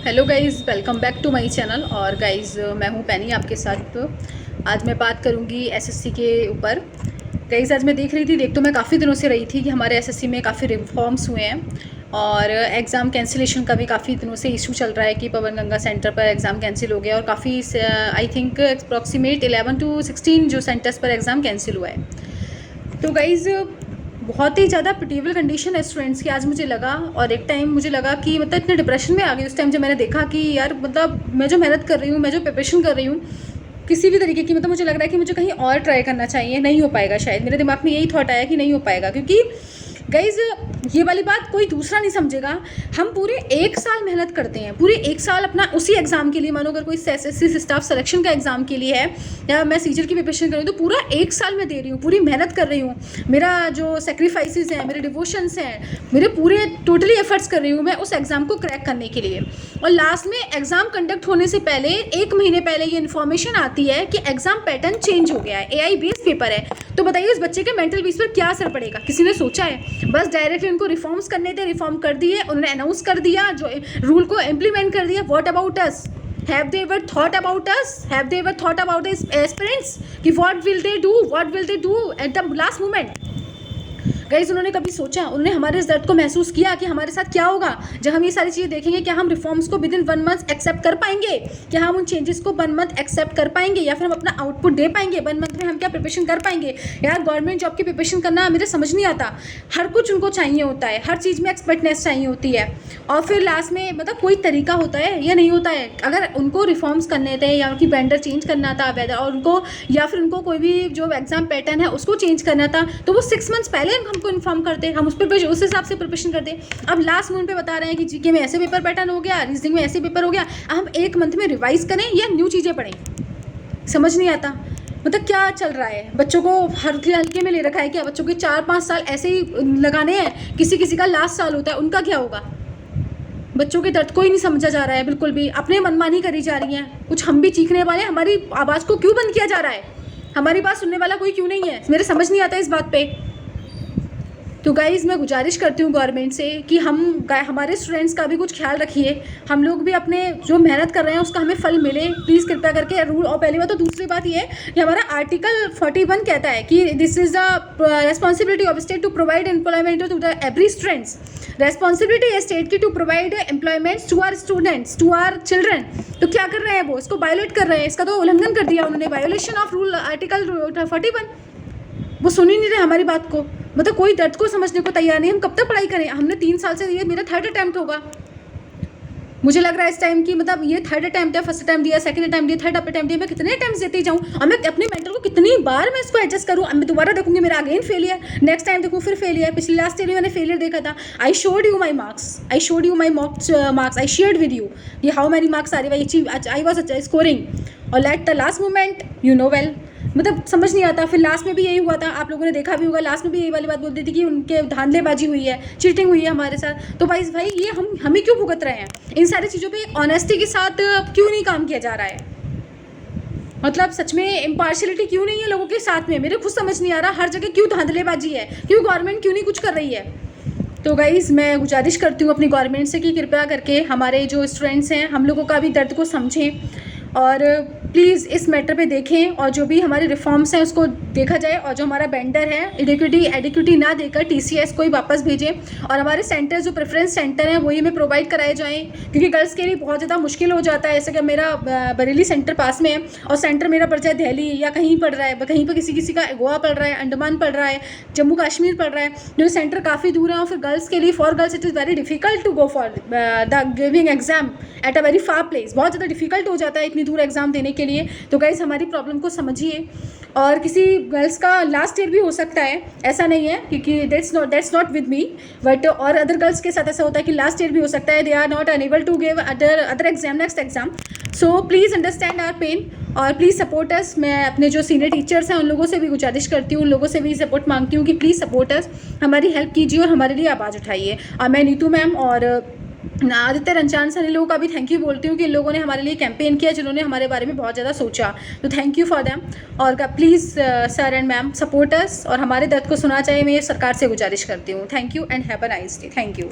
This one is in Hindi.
Hello guys, welcome back to my channel. और गाइज़ मैं हूँ पैनी आपके साथ। आज मैं बात करूँगी एसएससी के ऊपर। गाइज़ आज मैं देख तो मैं काफ़ी दिनों से रही थी कि हमारे एसएससी में काफ़ी रिफॉर्म्स हुए हैं और एग्ज़ाम कैंसिलेशन का भी काफ़ी दिनों से इशू चल रहा है कि पवन गंगा सेंटर पर एग्ज़ाम कैंसिल हो गया और काफ़ी आई थिंक अप्रॉक्सीमेट 11 to 16 जो सेंटर्स पर एग्ज़ाम कैंसिल हुआ है। तो गाइज़ बहुत ही ज़्यादा पिटीबल कंडीशन है स्टूडेंट्स की। आज मुझे लगा और एक टाइम मुझे लगा कि मतलब इतने डिप्रेशन में आ गई उस टाइम जब मैंने देखा कि यार मतलब मैं जो मेहनत कर रही हूँ, मैं जो प्रिपरेशन कर रही हूँ किसी भी तरीके की, मतलब मुझे लग रहा है कि मुझे कहीं और ट्राई करना चाहिए। नहीं हो पाएगा, शायद मेरे दिमाग में यही थॉट आया कि नहीं हो पाएगा, क्योंकि गाइज़ ये वाली बात कोई दूसरा नहीं समझेगा। हम पूरे 1 साल मेहनत करते हैं, पूरे 1 साल अपना उसी एग्ज़ाम के लिए, मानो अगर कोई एसएससी स्टाफ सिलेक्शन का एग्ज़ाम के लिए है या मैं सीजर की प्रिपरेशन कर रही हूँ, तो पूरा 1 साल मैं दे रही हूँ, पूरी मेहनत कर रही हूँ। मेरा जो सेक्रीफाइसेस हैं, मेरे डिवोशंस हैं, मेरे पूरे टोटली एफर्ट्स कर रही हूँ मैं उस एग्ज़ाम को क्रैक करने के लिए। और लास्ट में एग्ज़ाम कंडक्ट होने से पहले 1 महीने पहले ये इन्फॉर्मेशन आती है कि एग्ज़ाम पैटर्न चेंज हो गया है, AI बेस्ड पेपर है। तो बताइए उस बच्चे के मेंटल पीस पर क्या असर पड़ेगा? किसी ने सोचा है? बस डायरेक्टली उनको रिफॉर्म्स करने थे, रिफॉर्म कर दिए, उन्होंने अनाउंस कर दिया, जो रूल को इम्प्लीमेंट कर दिया। What about us? Have they ever thought about us? Have they ever thought about the aspirants कि what will they do? What will they do at the last moment? Guys उन्होंने कभी सोचा, उन्होंने हमारे इस दर्द को महसूस किया कि हमारे साथ क्या होगा जब हम ये सारी चीज़ें देखेंगे? क्या हम रिफॉर्म्स को विद इन 1 मंथ एक्सेप्ट कर पाएंगे? क्या हम उन चेंजेस को 1 मंथ एक्सेप्ट कर पाएंगे या फिर हम अपना आउटपुट दे पाएंगे? 1 मंथ में हम क्या प्रिपरेशन कर पाएंगे? यार गवर्नमेंट जॉब की प्रिपरेशन करना मेरे समझ नहीं आता। हर कुछ उनको चाहिए होता है, हर चीज़ में एक्सपर्टनेस चाहिए होती है और फिर लास्ट में मतलब कोई तरीका होता है या नहीं होता है। अगर उनको रिफॉर्म्स करने थे या उनकी वेंडर चेंज करना था वेदर और उनको या फिर उनको कोई भी जो एग्जाम पैटर्न है उसको चेंज करना था, तो वो 6 मंथ्स पहले हमको इन्फॉर्म करते, हम उस हिसाब से प्रिपरेशन करते। अब लास्ट मोमेंट पे बता रहे हैं कि जीके में ऐसे पेपर पैटर्न हो गया, रीजनिंग में ऐसे पेपर हो गया। हम 1 मंथ में रिवाइज करें या न्यू चीज़ें पढ़ें? समझ नहीं आता। मतलब क्या चल रहा है? बच्चों को हल्के में ले रखा है क्या? बच्चों के 4-5 साल ऐसे ही लगाने हैं। किसी का लास्ट साल होता है, उनका क्या होगा? बच्चों के दर्द को ही नहीं समझा जा रहा है बिल्कुल भी। अपने मनमानी करी जा रही है। कुछ हम भी चीखने वाले, हमारी आवाज़ को क्यों बंद किया जा रहा है? हमारी बात सुनने वाला कोई क्यों नहीं है? मेरे समझ नहीं आता इस बात पे। तो गाइज़ मैं गुजारिश करती हूँ गवर्नमेंट से कि हमारे स्टूडेंट्स का भी कुछ ख्याल रखिए। हम लोग भी अपने जो मेहनत कर रहे हैं उसका हमें फल मिले, प्लीज़ कृपया करके रूल। और पहली बात तो दूसरी बात ये है कि हमारा आर्टिकल 41 कहता है कि this is the responsibility of state to provide employment to the every students. Responsibility है स्टेट की to provide employments to our students, to our children. तो क्या कर रहे हैं वो? इसको वायोलेट कर रहे हैं, इसका तो उल्लंघन कर दिया उन्होंने, वायोलेशन ऑफ रूल आर्टिकल 41। वो सुन ही नहीं रहे हमारी बात को। मतलब कोई दर्द को समझने को तैयार नहीं। हम कब तक पढ़ाई करें? हमने 3 साल से, ये मेरा 3rd अटैम्प्ट होगा मुझे लग रहा है इस टाइम की। मतलब ये 3rd अटैम्प्ट है, 1st अटैम्प्ट दिया, 2nd अटैम्प्ट दिया, 3rd अटैम्प्ट दिया। मैं कितने अटैम्प्ट देती जाऊँ और मैं अपने मेंटर को कितनी बार मैं इसको एडजस्ट करूँ? मैं दोबारा देखूंगी मेरा अगेन फेलियर, नेक्स्ट टाइम देखूँ फिर फेलियर। पिछली लास्ट ईयर में मैंने फेलियर देखा था। I showed you my marks, I showed you my marks, I shared with you ये how many marks I was scoring. और late the last moment you know well, मतलब समझ नहीं आता। फिर लास्ट में भी यही हुआ था, आप लोगों ने देखा भी होगा। लास्ट में भी यही वाली बात बोलती थी कि उनके धांधलेबाजी हुई है, चीटिंग हुई है हमारे साथ। तो भाई ये हमें क्यों भुगत रहे हैं? इन सारी चीज़ों पे ऑनेस्टी के साथ क्यों नहीं काम किया जा रहा है? मतलब सच में इम्पार्शलिटी क्यों नहीं है लोगों के साथ में? मेरे खुद समझ नहीं आ रहा। हर जगह क्यों धांधलेबाजी है? क्यों गवर्नमेंट क्यों नहीं कुछ कर रही है? तो गाइज़ मैं गुजारिश करती हूँ अपनी गवर्नमेंट से कि कृपया करके हमारे जो स्टूडेंट्स हैं, हम लोगों का भी दर्द को समझें और प्लीज़ इस मैटर पे देखें और जो भी हमारे रिफॉर्म्स हैं उसको देखा जाए। और जो हमारा वेंडर है एडिक्विटी ना देकर TCS को ही वापस भेजें और हमारे सेंटर जो प्रेफरेंस सेंटर हैं वही हमें प्रोवाइड कराए जाएँ, क्योंकि गर्ल्स के लिए बहुत ज़्यादा मुश्किल हो जाता है। जैसे कि मेरा बरेली सेंटर पास में है और सेंटर मेरा पड़ जाए दिल्ली या कहीं पड़ रहा है, कहीं पर किसी का गोवा पड़ रहा है, अंडमान पड़ रहा है, जम्मू कश्मीर पड़ रहा है, जो सेंटर काफ़ी दूर है। और फिर गर्ल्स के लिए, for girls it is very difficult to go for the giving exam at a very far place. बहुत ज़्यादा डिफिकल्ट हो जाता है इतनी दूर एग्जाम देने के लिए। तो गाइस हमारी प्रॉब्लम को समझिए। और किसी गर्ल्स का लास्ट ईयर भी हो सकता है, ऐसा नहीं है, क्योंकि that's not with me, but और अदर गर्ल्स के साथ ऐसा होता है कि लास्ट ईयर भी हो सकता है, they are not unable to give other exam, next exam. So please understand our pain और प्लीज़ सपोर्ट अस। मैं अपने जो सीनियर टीचर्स हैं उन लोगों से भी गुजारिश करती हूँ, उन लोगों से भी सपोर्ट मांगती हूँ कि प्लीज़ सपोर्ट अस, हमारी हेल्प कीजिए और हमारे लिए आवाज़ उठाइए। और मैं नीतू मैम और आदित्य रंजान सर, इन लोगों का भी थैंक यू बोलती हूँ कि इन लोगों ने हमारे लिए कैंपेन किया, जिन्होंने हमारे बारे में बहुत ज़्यादा सोचा। तो थैंक यू फॉर देम। और please sir and ma'am support us और हमारे दर्द को सुना चाहिए, मैं ये सरकार से गुजारिश करती हूँ। Thank you and have a nice day. Thank you.